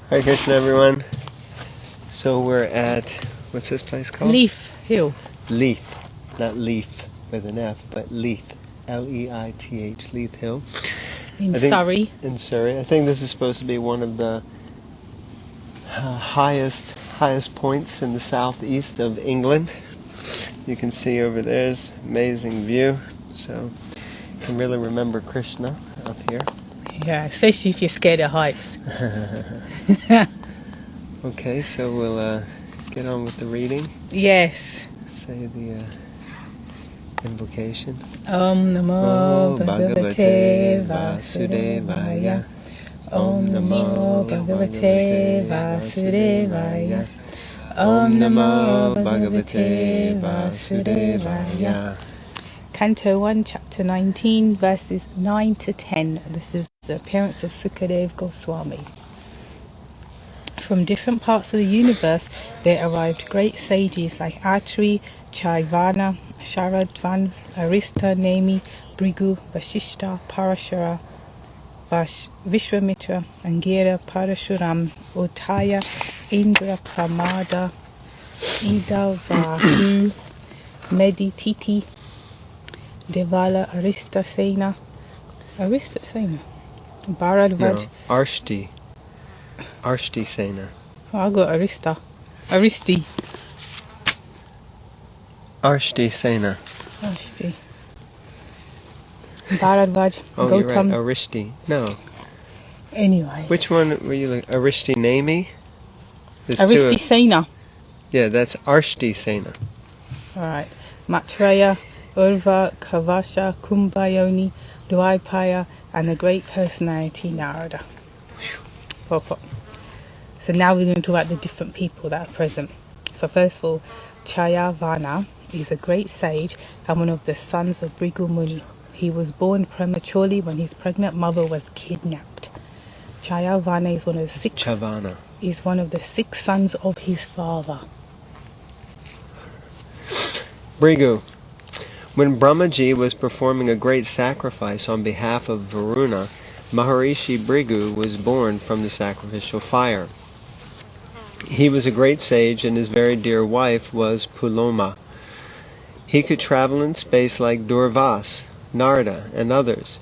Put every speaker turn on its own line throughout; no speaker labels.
Hare Krishna, everyone. So we're at, what's this place called?
Leith Hill.
Leith, not Leith with an F, but Leith, Leith, Leith Hill.
In Surrey.
In Surrey. I think this is supposed to be one of the highest points in the southeast of England. You can see over there's amazing view. So you can really remember Krishna up here.
Yeah, especially if you're scared of heights.
Okay, so we'll get on with the reading.
Yes.
Say the invocation.
Om Namo Bhagavate Vasudevaya. Om Namo Bhagavate Vasudevaya. Om Namo Bhagavate Vasudevaya. Canto 1, Chapter 19, verses 9 to 10. This is the appearance of Sukadev Goswami. From different parts of the universe there arrived great sages like Atri, Chaivana, Sharadvan, Arista, Nemi, Brigu, Vashishta, Parashara, Vishwamitra, Angira, Parashuram, Uttaya, Indra, Pramada, Ida, Vahu, Medititi, Devala, Aristasena, Bharadvaj.
No, Arshti Sena.
Oh, I got Aristi.
Arshti Sena.
Bharadvaj.
Oh,
Gautam.
you're right. Arishti. No.
Anyway.
Which one were you like? Arishti Nami?
Aristi Sena.
Yeah, that's Arshti Sena.
Alright. Maitreya, Urva, Kavasha, Kumbhayoni, Dwaipaya, and the great personality Narada. Purport. So now we're going to talk about the different people that are present. So first of all, Chayavana is a great sage and one of the sons of Bhrigu Muni. He was born prematurely when his pregnant mother was kidnapped. Chayavana is one of the 6 sons of his father.
Bhrigu. When Brahmaji was performing a great sacrifice on behalf of Varuna, Maharishi Bhrigu was born from the sacrificial fire. He was a great sage and his very dear wife was Puloma. He could travel in space like Durvas, Narada, and others.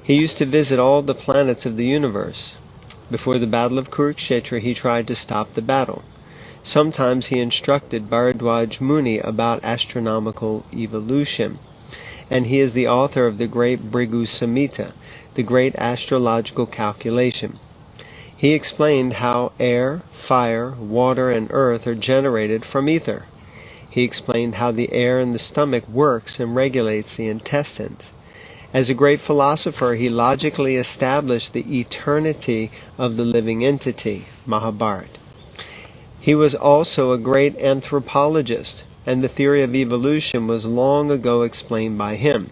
He used to visit all the planets of the universe. Before the battle of Kurukshetra he tried to stop the battle. Sometimes he instructed Bharadwaj Muni about astronomical evolution. And he is the author of the great Bhrigu Samhita, the great astrological calculation. He explained how air, fire, water, and earth are generated from ether. He explained how the air in the stomach works and regulates the intestines. As a great philosopher, he logically established the eternity of the living entity, Mahabharata. He was also a great anthropologist, and the theory of evolution was long ago explained by him.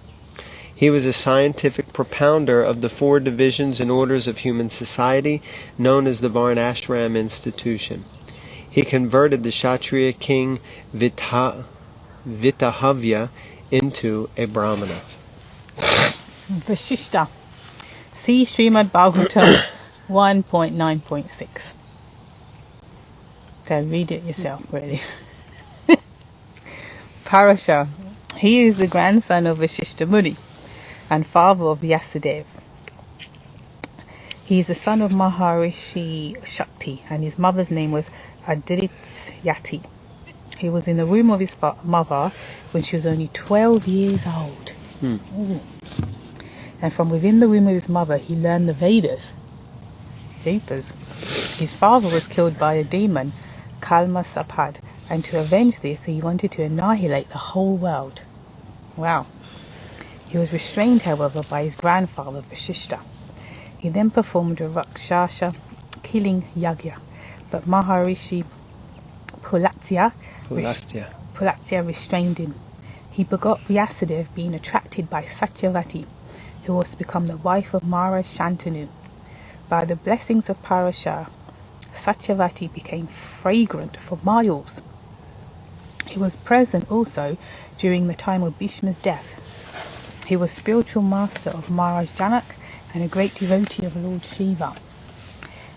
He was a scientific propounder of the 4 divisions and orders of human society, known as the Varnashram institution. He converted the Kshatriya king Vitahavya into a Brahmana.
Vashishta. See Srimad Bhagavatam 1.9.6. So read it yourself, really. Parasha. He is the grandson of Vashishta Muni and father of Vyasadeva. He is the son of Maharishi Shakti and his mother's name was Adirityati. He was in the womb of his mother when she was only 12 years old. And from within the womb of his mother he learned the Vedas. Jeepers. His father was killed by a demon, Kalma Sapad, and to avenge this he wanted to annihilate the whole world. Wow. He was restrained, however, by his grandfather Vashishta. He then performed a Rakshasa killing yagya, but Maharishi Pulatya restrained him. He begot Vyasadeva, being attracted by Satyavati, who was to become the wife of Maharaj Shantanu. By the blessings of Parashar, Satyavati became fragrant for miles. He was present also during the time of Bhishma's death. He was spiritual master of Maharaj Janak and a great devotee of Lord Shiva.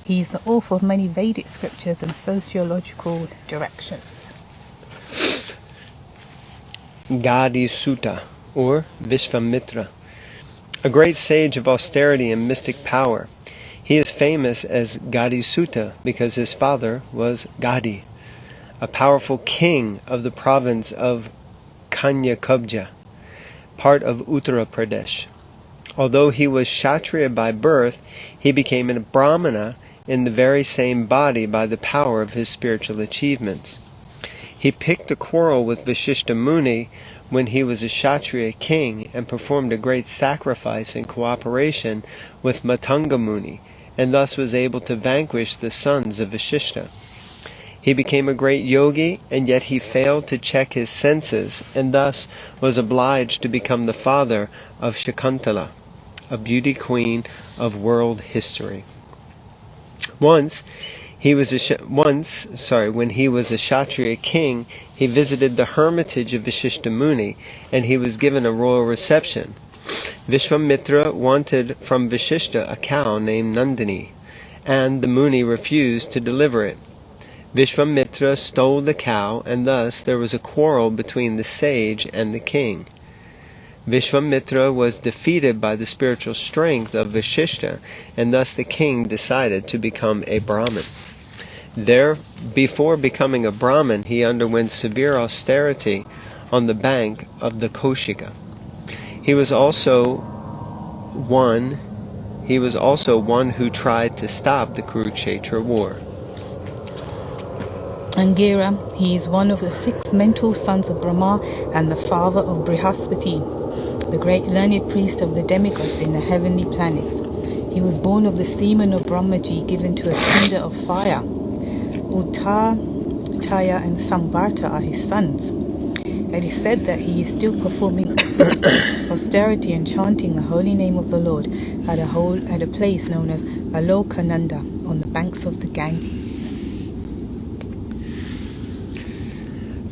He is the author of many Vedic scriptures and sociological directions.
Gadi Sutta, or Vishvamitra, a great sage of austerity and mystic power. He is famous as Gadi Sutta because his father was Gadi, a powerful king of the province of Kanyakubja, part of Uttara Pradesh. Although he was Kshatriya by birth, he became a Brahmana in the very same body by the power of his spiritual achievements. He picked a quarrel with Vashishta Muni when he was a Kshatriya king and performed a great sacrifice in cooperation with Matanga Muni, and thus was able to vanquish the sons of Vashishta. He became a great yogi, and yet he failed to check his senses, and thus was obliged to become the father of Shakuntala, a beauty queen of world history. When he was a Kshatriya king, he visited the hermitage of Vashishta Muni, and he was given a royal reception. Vishvamitra wanted from Vashishta a cow named Nandini, and the Muni refused to deliver it. Vishvamitra stole the cow, and thus there was a quarrel between the sage and the king. Vishvamitra was defeated by the spiritual strength of Vashishta, and thus the king decided to become a Brahmin. Before becoming a Brahmin, he underwent severe austerity on the bank of the Kaushika. He was also one who tried to stop the Kurukshetra war.
Angira, he is one of the 6 mental sons of Brahma and the father of Brihaspati, the great learned priest of the demigods in the heavenly planets. He was born of the semen of Brahmaji given to a cinder of fire. Uttataya and Samvarta are his sons. It is said that he is still performing austerity and chanting the holy name of the Lord at a place known as Alokananda on the banks of the Ganges.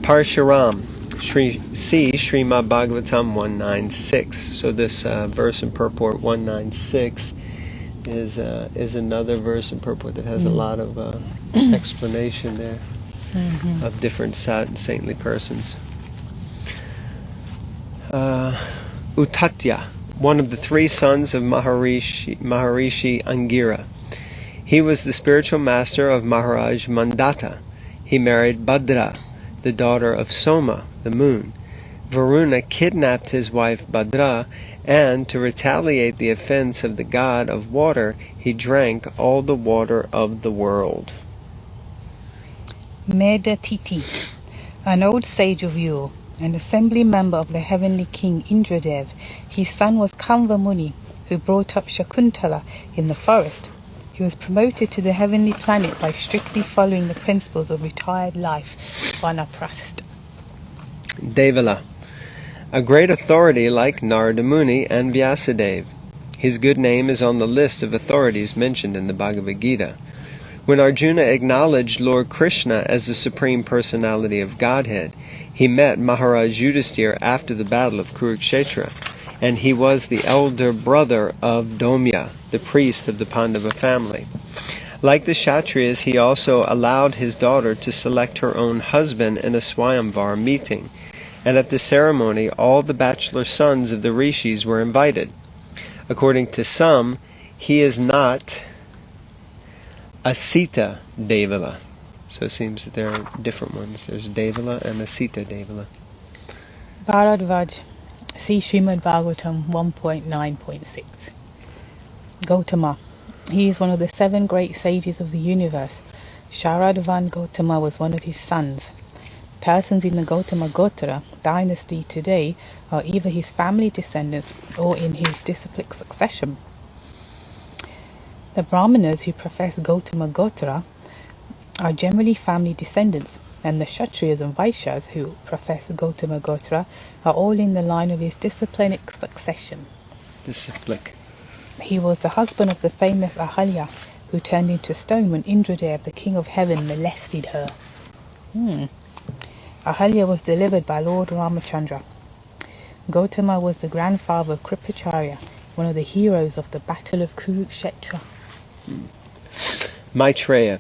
Parshuram, see Srimad Bhagavatam 196. So this verse in purport 196 is another verse in purport that has a lot of explanation there of different saintly persons. Uttatya, one of the 3 sons of Maharishi Angira. He was the spiritual master of Maharaj Mandata. He married Bhadra, the daughter of Soma, the moon. Varuna kidnapped his wife Bhadra, and to retaliate the offense of the god of water, he drank all the water of the world.
Medatiti, an old sage of yore, an assembly member of the heavenly king Indradev. His son was Kanva Muni, who brought up Shakuntala in the forest. He was promoted to the heavenly planet by strictly following the principles of retired life, Vanaprastha.
Devala, a great authority like Narada Muni and Vyasadeva. His good name is on the list of authorities mentioned in the Bhagavad Gita. When Arjuna acknowledged Lord Krishna as the Supreme Personality of Godhead, he met Maharaj Yudhisthira after the battle of Kurukshetra, and he was the elder brother of Domya, the priest of the Pandava family. Like the Kshatriyas, he also allowed his daughter to select her own husband in a Swayamvar meeting, and at the ceremony all the bachelor sons of the rishis were invited. According to some, he is not Asita Devala. So it seems that there are different ones. There's Devala and Asita Devala.
Bharadvaj, see Srimad Bhagavatam 1.9.6. Gautama, he is one of the 7 great sages of the universe. Sharadvan Gautama was one of his sons. Persons in the Gautama Gotra dynasty today are either his family descendants or in his disciplic succession. The Brahmanas who profess Gautama Gotra are generally family descendants, and the Kshatriyas and Vaishyas who profess Gautama Gotra are all in the line of his disciplinic succession.
Disciplic.
He was the husband of the famous Ahalya, who turned into stone when Indradev, the king of heaven, molested her. Ahalya was delivered by Lord Ramachandra. Gautama was the grandfather of Kripacharya, one of the heroes of the Battle of Kurukshetra.
Maitreya,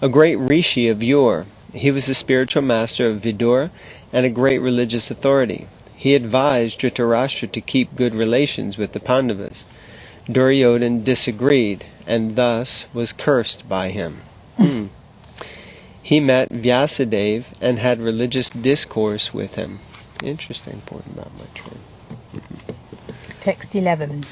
a great rishi of yore. He was the spiritual master of Vidura and a great religious authority. He advised Dhritarashtra to keep good relations with the Pandavas. Duryodhana disagreed, and thus was cursed by him. He met Vyasadeva and had religious discourse with him. Interesting point about Maitreya.
Text 11.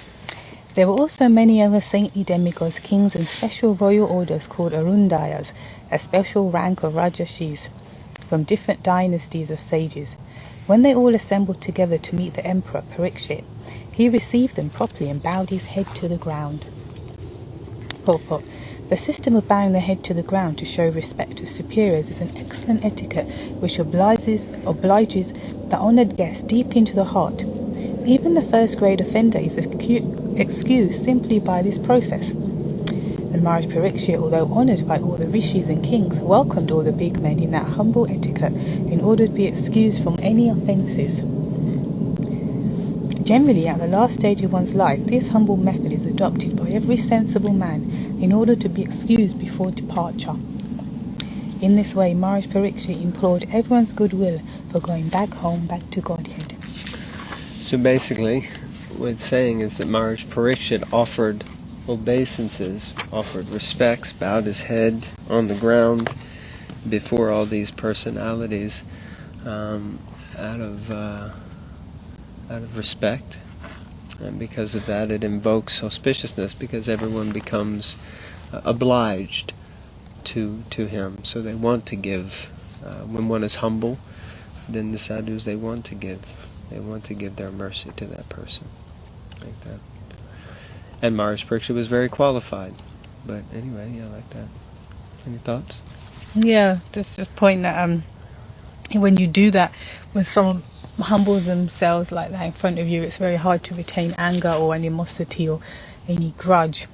There were also many other saintly demigods, kings, and special royal orders called Arundayas, a special rank of Rajashis, from different dynasties of sages. When they all assembled together to meet the emperor Parikshit, he received them properly and bowed his head to the ground. Purport. The system of bowing the head to the ground to show respect to superiors is an excellent etiquette which obliges the honoured guest deep into the heart. Even the first-grade offender is excused simply by this process. And Maharaj Parikshit, although honoured by all the rishis and kings, welcomed all the big men in that humble etiquette in order to be excused from any offences. Generally, at the last stage of one's life, this humble method is adopted by every sensible man in order to be excused before departure. In this way, Maharaj Parikshit implored everyone's goodwill for going back home, back to Godhead.
So basically, what it's saying is that Maharaj Parikshit offered obeisances, offered respects, bowed his head on the ground before all these personalities out of respect, and because of that it invokes auspiciousness, because everyone becomes obliged to him. So they want to give. When one is humble, then the sadhus, they want to give their mercy to that person, like that. And Maharaj Parikshit was very qualified. But anyway, yeah, like that. Any thoughts?
Yeah, that's the point that when you do that, when someone humbles themselves like that in front of you, it's very hard to retain anger or animosity or any grudge.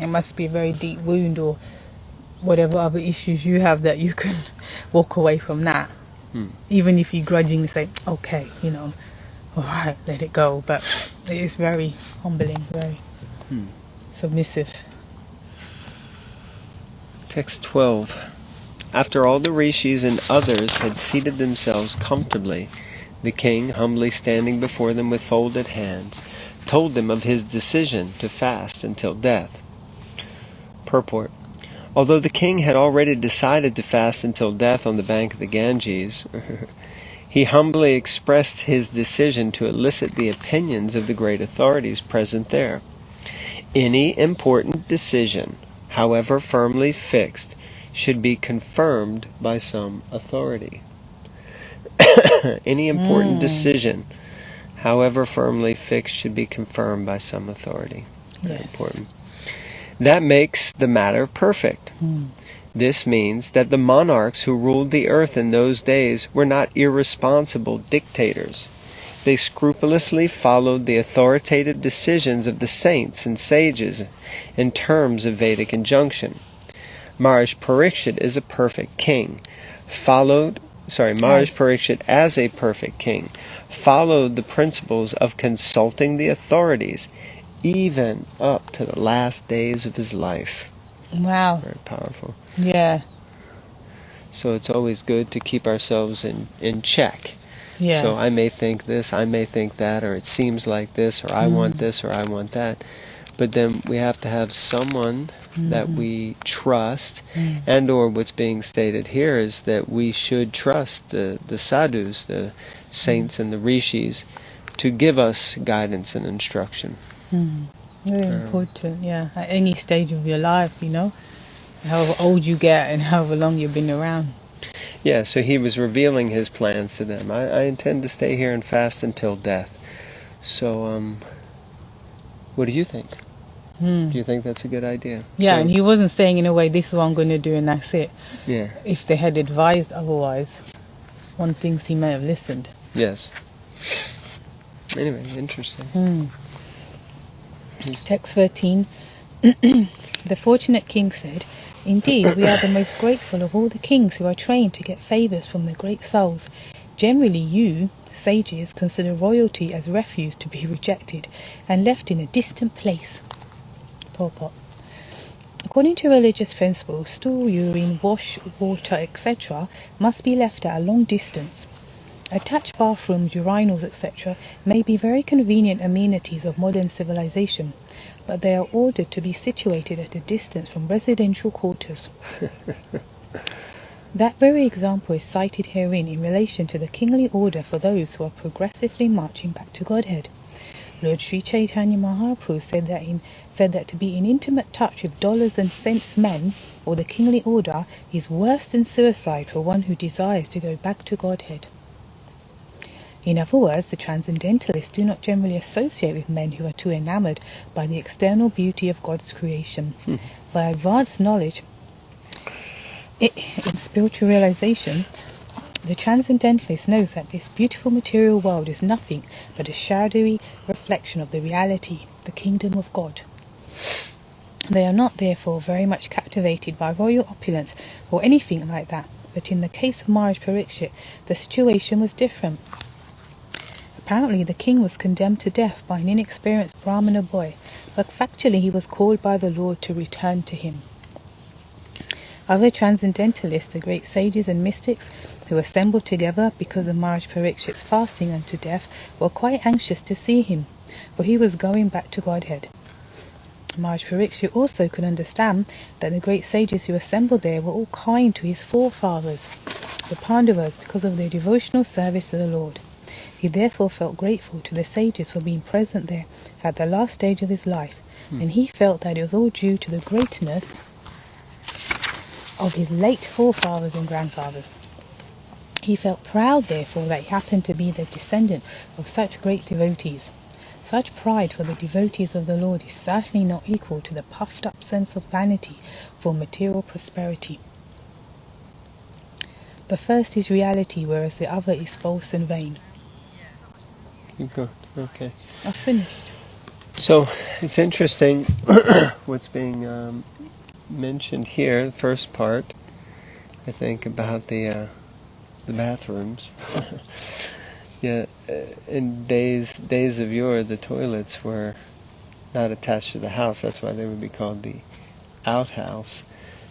It must be a very deep wound or whatever other issues you have that you can walk away from that. Even if you grudgingly say, okay, alright, let it go. But it is very humbling, very submissive.
Text 12. After all the rishis and others had seated themselves comfortably, the king, humbly standing before them with folded hands, told them of his decision to fast until death. Purport. Although the king had already decided to fast until death on the bank of the Ganges, he humbly expressed his decision to elicit the opinions of the great authorities present there. Any important decision, however firmly fixed, should be confirmed by some authority. Any important decision, however firmly fixed, should be confirmed by some authority. Very important. That makes the matter perfect. This means that the monarchs who ruled the earth in those days were not irresponsible dictators. They scrupulously followed the authoritative decisions of the saints and sages in terms of Vedic injunction. Maharaj Parikshit is a perfect king. Maharaj Parikshit, as a perfect king, followed the principles of consulting the authorities, even up to the last days of his life.
Wow.
Very powerful.
Yeah.
So it's always good to keep ourselves in check.
Yeah.
So I may think this, I may think that, or it seems like this, or I want this, or I want that. But then we have to have someone that we trust, and or what's being stated here is that we should trust the sadhus, the saints and the rishis, to give us guidance and instruction.
Very important, yeah. At any stage of your life, however old you get and however long you've been around.
Yeah, so he was revealing his plans to them. I intend to stay here and fast until death. So, what do you think? Do you think that's a good idea?
Yeah, and he wasn't saying in a way, this is what I'm going to do and that's it.
Yeah.
If they had advised otherwise, one thinks he may have listened.
Yes. Anyway, interesting.
Text 13. The fortunate king said, indeed, we are the most grateful of all the kings who are trained to get favours from the great souls. Generally, you, sages, consider royalty as refuse to be rejected and left in a distant place. Purport. According to religious principles, stool, urine, wash, water, etc. must be left at a long distance. Attached bathrooms, urinals, etc. may be very convenient amenities of modern civilization, but they are ordered to be situated at a distance from residential quarters. That very example is cited herein in relation to the kingly order for those who are progressively marching back to Godhead. Lord Sri Chaitanya Mahaprabhu said that to be in intimate touch with dollars and cents men, or the kingly order, is worse than suicide for one who desires to go back to Godhead. In other words, the transcendentalists do not generally associate with men who are too enamored by the external beauty of God's creation. By advanced knowledge in spiritual realization, the transcendentalist knows that this beautiful material world is nothing but a shadowy reflection of the reality, the kingdom of God. They are not therefore very much captivated by royal opulence or anything like that, but in the case of Maharaj Parikshit, the situation was different. Apparently the king was condemned to death by an inexperienced Brahmana boy, but factually he was called by the Lord to return to him. Other transcendentalists, the great sages and mystics who assembled together because of Maharaj Parikshit's fasting unto death, were quite anxious to see him, for he was going back to Godhead. Maharaj Parikshit also could understand that the great sages who assembled there were all kind to his forefathers, the Pandavas, because of their devotional service to the Lord. He therefore felt grateful to the sages for being present there at the last stage of his life, and he felt that it was all due to the greatness of his late forefathers and grandfathers. He felt proud, therefore, that he happened to be the descendant of such great devotees. Such pride for the devotees of the Lord is certainly not equal to the puffed-up sense of vanity for material prosperity. The first is reality, whereas the other is false and vain.
Keep going. Okay.
I've finished.
So it's interesting what's being mentioned here. The first part, I think, about the bathrooms. Yeah, in days of yore, the toilets were not attached to the house. That's why they would be called the outhouse.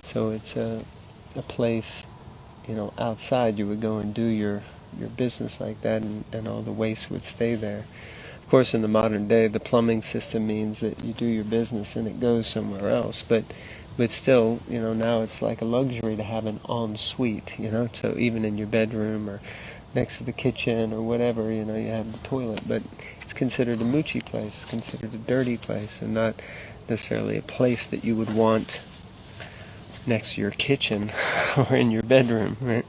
So it's a place, outside. You would go and do your business like that, and all the waste would stay there. Of course, in the modern day, the plumbing system means that you do your business and it goes somewhere else. But still, now it's like a luxury to have an ensuite. So even in your bedroom or next to the kitchen or whatever, you have the toilet. But it's considered a moochie place, considered a dirty place, and not necessarily a place that you would want next to your kitchen or in your bedroom, right?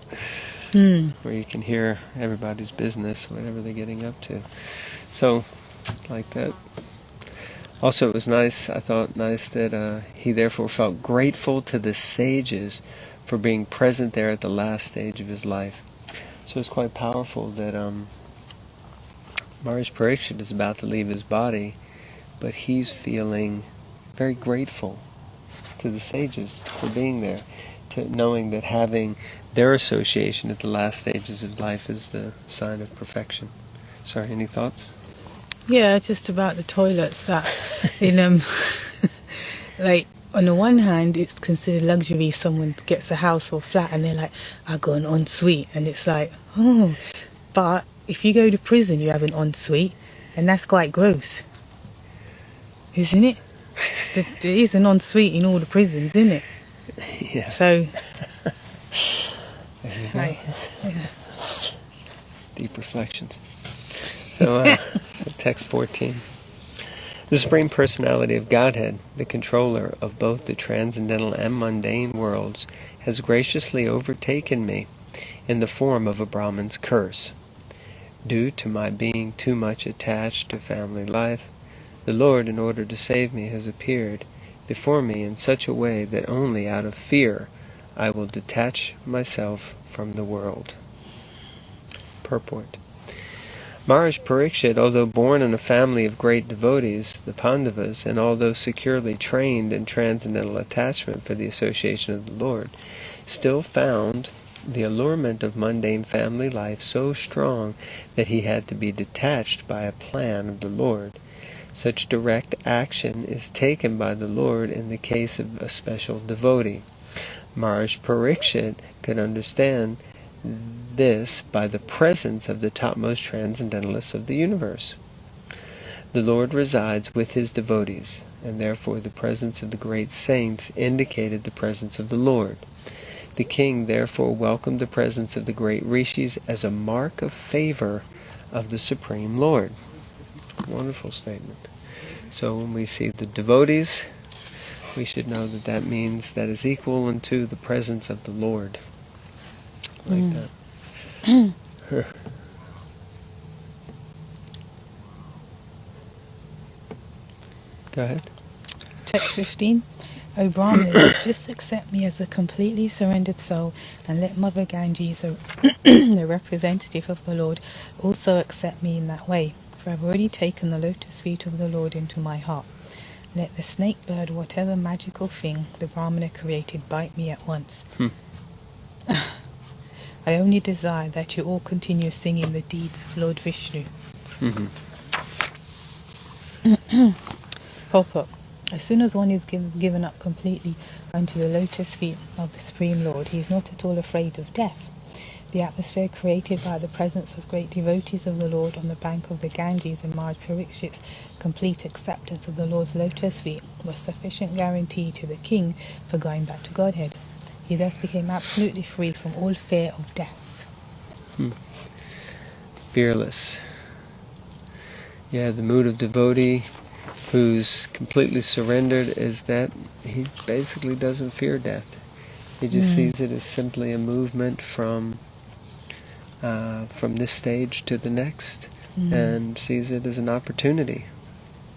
Where you can hear everybody's business, whatever they're getting up to. So, like that. Also, it was nice, I thought, that he therefore felt grateful to the sages for being present there at the last stage of his life. So it's quite powerful that Maharaj Parikshit is about to leave his body, but he's feeling very grateful to the sages for being there, to knowing that having their association at the last stages of life is the sign of perfection. Sorry, any thoughts?
Yeah, just about the toilets. That in like on the one hand, it's considered luxury. Someone gets a house or flat, and they're like, "I got an ensuite," and it's like, oh. But if you go to prison, you have an ensuite, and that's quite gross, isn't it? There is an ensuite in all the prisons, isn't it?
Yeah.
So,
yeah. Deep reflections. So text 14. The Supreme Personality of Godhead, the controller of both the transcendental and mundane worlds, has graciously overtaken me in the form of a Brahmin's curse. Due to my being too much attached to family life, the Lord, in order to save me, has appeared before me in such a way that only out of fear I will detach myself from the world. Purport. Maharaj Parikshit, although born in a family of great devotees, the Pandavas, and although securely trained in transcendental attachment for the association of the Lord, still found the allurement of mundane family life so strong that he had to be detached by a plan of the Lord. Such direct action is taken by the Lord in the case of a special devotee. Maharaj Parikshit could understand this by the presence of the topmost transcendentalists of the universe. The Lord resides with his devotees, and therefore the presence of the great saints indicated the presence of the Lord. The king therefore welcomed the presence of the great rishis as a mark of favor of the Supreme Lord. Wonderful statement. So when we see the devotees, we should know that that means that is equal unto the presence of the Lord. Like that. Go ahead.
Text 15. O Brahmanas, just accept me as a completely surrendered soul, and let Mother Ganges, the representative of the Lord, also accept me in that way, for I have already taken the lotus feet of the Lord into my heart. Let the snake bird, whatever magical thing the Brahmana created, bite me at once. I only desire that you all continue singing the deeds of Lord Vishnu. Purport. As soon as one is given up completely unto the lotus feet of the Supreme Lord, he is not at all afraid of death. The atmosphere created by the presence of great devotees of the Lord on the bank of the Ganges and Maharaj Parikshit's complete acceptance of the Lord's lotus feet was sufficient guarantee to the king for going back to Godhead. He thus became absolutely free from all fear of death.
Fearless. Yeah, the mood of devotee who's completely surrendered is that he basically doesn't fear death. He just sees it as simply a movement from this stage to the next, and sees it as an opportunity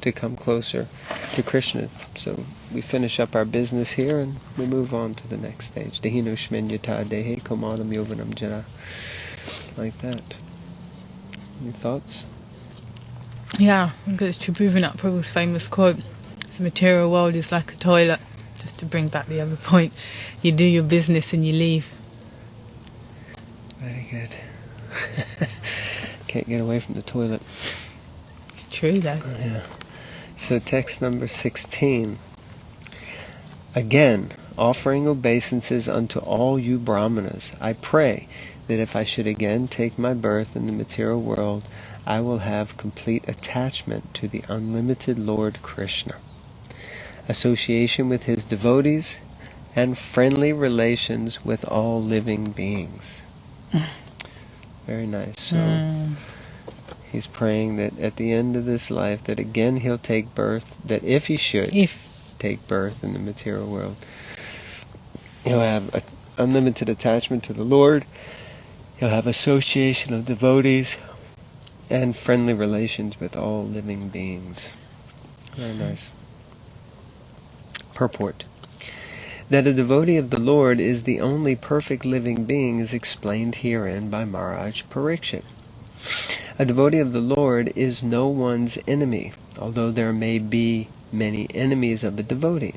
to come closer to Krishna. So we finish up our business here and we move on to the next stage. Dehino shmenyata dehe komadam yovanam jara. Like that. Any thoughts?
Yeah, because Tribhuvanat Prabhu's famous quote, the material world is like a toilet. Just to bring back the other point, you do your business and you leave.
Very good. Can't get away from the toilet.
It's true though.
Yeah. So text number 16. Again, offering obeisances unto all you Brahmanas, I pray that if I should again take my birth in the material world, I will have complete attachment to the unlimited Lord Krishna, association with his devotees, and friendly relations with all living beings. Very nice. So he's praying that at the end of this life, that again he'll take birth, that if he should take birth in the material world, he'll have unlimited attachment to the Lord, he'll have association of devotees, and friendly relations with all living beings. Very nice. Purport. That a devotee of the Lord is the only perfect living being is explained herein by Maharaj Parikshit. A devotee of the Lord is no one's enemy, although there may be many enemies of a devotee.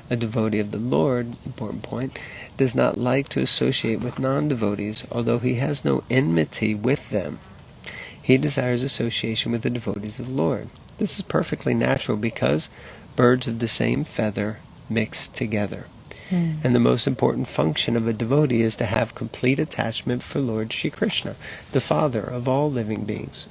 A devotee of the Lord, important point, does not like to associate with non-devotees, although he has no enmity with them. He desires association with the devotees of the Lord. This is perfectly natural because birds of the same feather mix together. And the most important function of a devotee is to have complete attachment for Lord Shri Krishna, the Father of all living beings.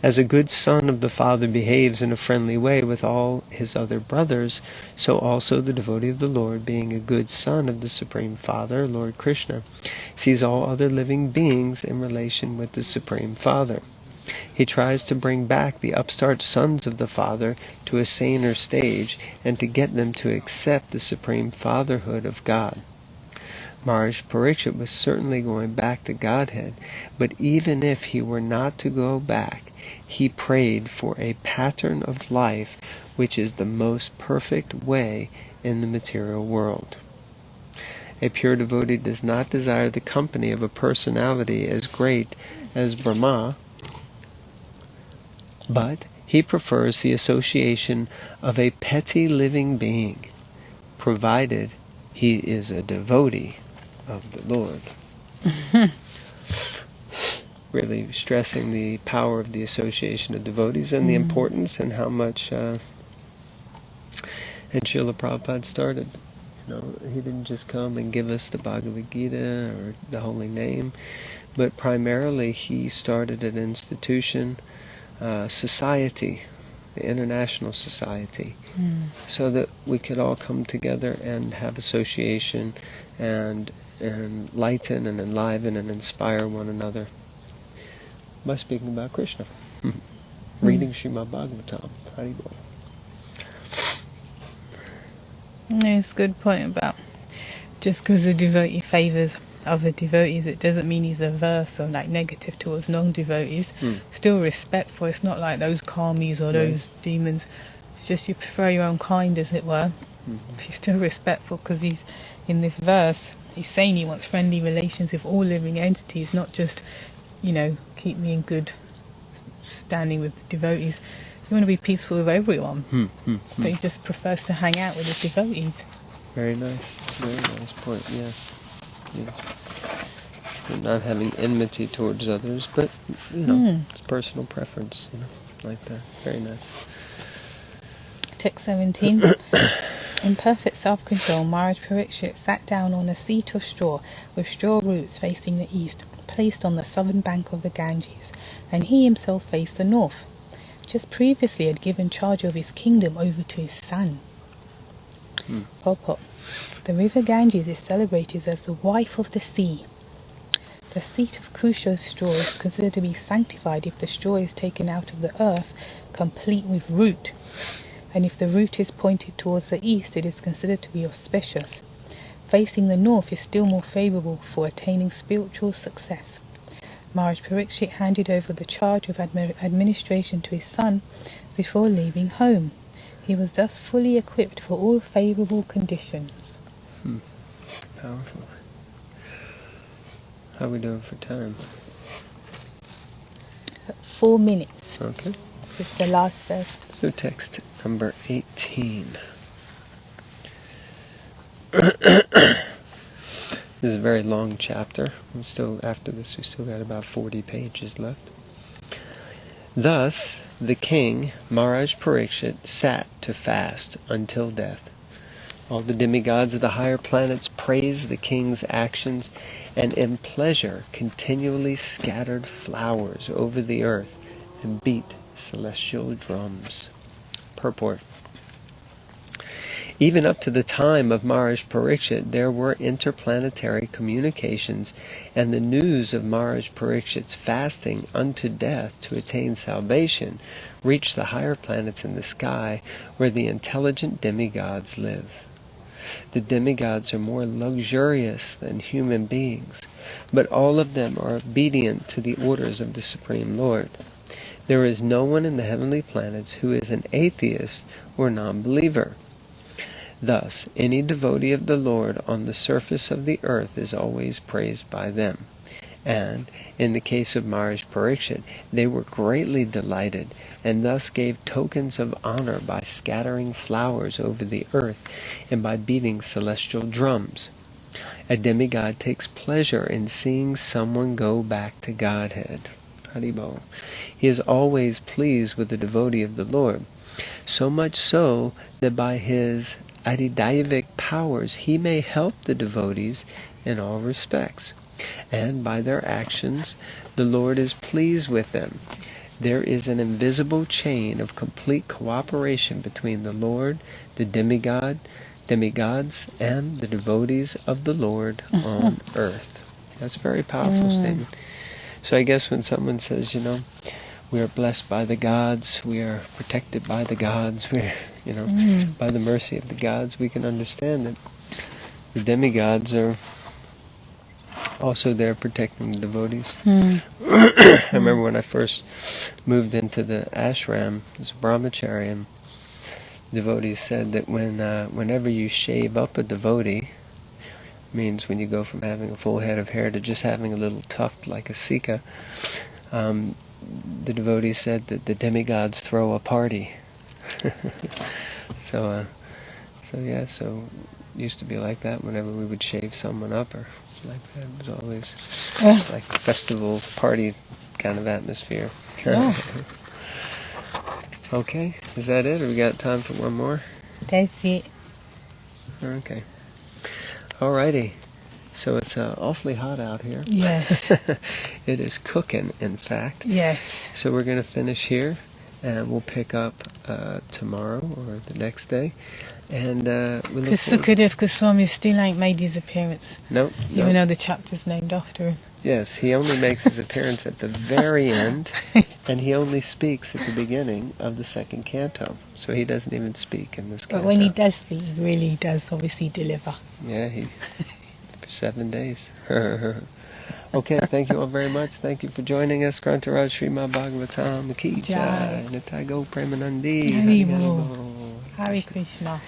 As a good son of the Father behaves in a friendly way with all his other brothers, so also the devotee of the Lord, being a good son of the Supreme Father, Lord Krishna, sees all other living beings in relation with the Supreme Father. He tries to bring back the upstart sons of the Father to a saner stage and to get them to accept the Supreme Fatherhood of God. Maharaj Parikshit was certainly going back to Godhead, but even if he were not to go back, he prayed for a pattern of life which is the most perfect way in the material world. A pure devotee does not desire the company of a personality as great as Brahma, but he prefers the association of a petty living being, provided he is a devotee of the Lord. really stressing the power of the association of devotees and the importance and how much and Srila Prabhupada started. He didn't just come and give us the Bhagavad Gita or the holy name, but primarily he started an institution, society, the international society, so that we could all come together and have association and lighten and enliven and inspire one another by speaking about Krishna, reading Srimad Bhagavatam. Haribol.
It's a good point about just because a devotee favours other devotees, it doesn't mean he's averse or like negative towards non-devotees. Still respectful. It's not like those karmis or those demons. It's just you prefer your own kind, as it were. He's still respectful because he's in this verse. He's saying he wants friendly relations with all living entities, not just, keep me in good standing with the devotees. You want to be peaceful with everyone, but he just prefers to hang out with the devotees.
Very nice point. Yes. So not having enmity towards others, but it's personal preference. Like that. Very nice.
Text 17. In perfect self-control, Maharaj Parikshit sat down on a seat of straw with straw roots facing the east, placed on the southern bank of the Ganges, and he himself faced the north. Just previously had given charge of his kingdom over to his son. Purport. The river Ganges is celebrated as the wife of the sea. The seat of Kusha straw is considered to be sanctified if the straw is taken out of the earth, complete with root. And if the root is pointed towards the east, it is considered to be auspicious. Facing the north is still more favourable for attaining spiritual success. Maharaj Parikshit handed over the charge of administration to his son before leaving home. He was thus fully equipped for all favourable conditions.
Powerful. How are we doing for time?
4 minutes.
Okay.
This is the last verse.
So text number 18. This is a very long chapter. After this, we still got about 40 pages left. Thus, the king, Maharaj Parikshit, sat to fast until death. All the demigods of the higher planets praised the king's actions, and in pleasure continually scattered flowers over the earth and beat celestial drums. Purport. Even up to the time of Maharaj Parikshit, there were interplanetary communications, and the news of Maharaj Parikshit's fasting unto death to attain salvation reached the higher planets in the sky, where the intelligent demigods live. The demigods are more luxurious than human beings, but all of them are obedient to the orders of the Supreme Lord. There is no one in the heavenly planets who is an atheist or non-believer. Thus, any devotee of the Lord on the surface of the earth is always praised by them. And, in the case of Maharaj Parikshit, they were greatly delighted, and thus gave tokens of honor by scattering flowers over the earth and by beating celestial drums. A demigod takes pleasure in seeing someone go back to Godhead. Haribol. He is always pleased with the devotee of the Lord, so much so that by his adidayavic powers he may help the devotees in all respects, and by their actions the Lord is pleased with them. There is an invisible chain of complete cooperation between the Lord, the demigods, and the devotees of the Lord on earth. That's a very powerful statement. So I guess when someone says, we are blessed by the gods, we are protected by the gods, we're, by the mercy of the gods, we can understand that the demigods are also there protecting the devotees. I remember when I first moved into the ashram as a brahmachari, and devotees said that whenever you shave up a devotee, means when you go from having a full head of hair to just having a little tuft like a sika, the devotees said that the demigods throw a party. So it used to be like that whenever we would shave someone up or like that. It was always like a festival party kind of atmosphere.
Yeah.
Okay, is that it? Or we got time for one more?
That's it.
Okay. Alrighty. So it's awfully hot out here.
Yes.
It is cooking, in fact.
Yes.
So we're going to finish here, and we'll pick up tomorrow or the next day. And we look
Because Sukadeva Swami still ain't made his appearance.
Nope.
Even though the chapter's named after him.
Yes, he only makes his appearance at the very end, and he only speaks at the beginning of the second canto. So he doesn't even speak in this canto.
But when he does speak, he really does obviously deliver.
Yeah, for 7 days. Okay, thank you all very much. Thank you for joining us. Grantaraj Srimad Bhagavatam Ki Jai. Nitai Go Premanandi.
Hari Bol. Hare Krishna.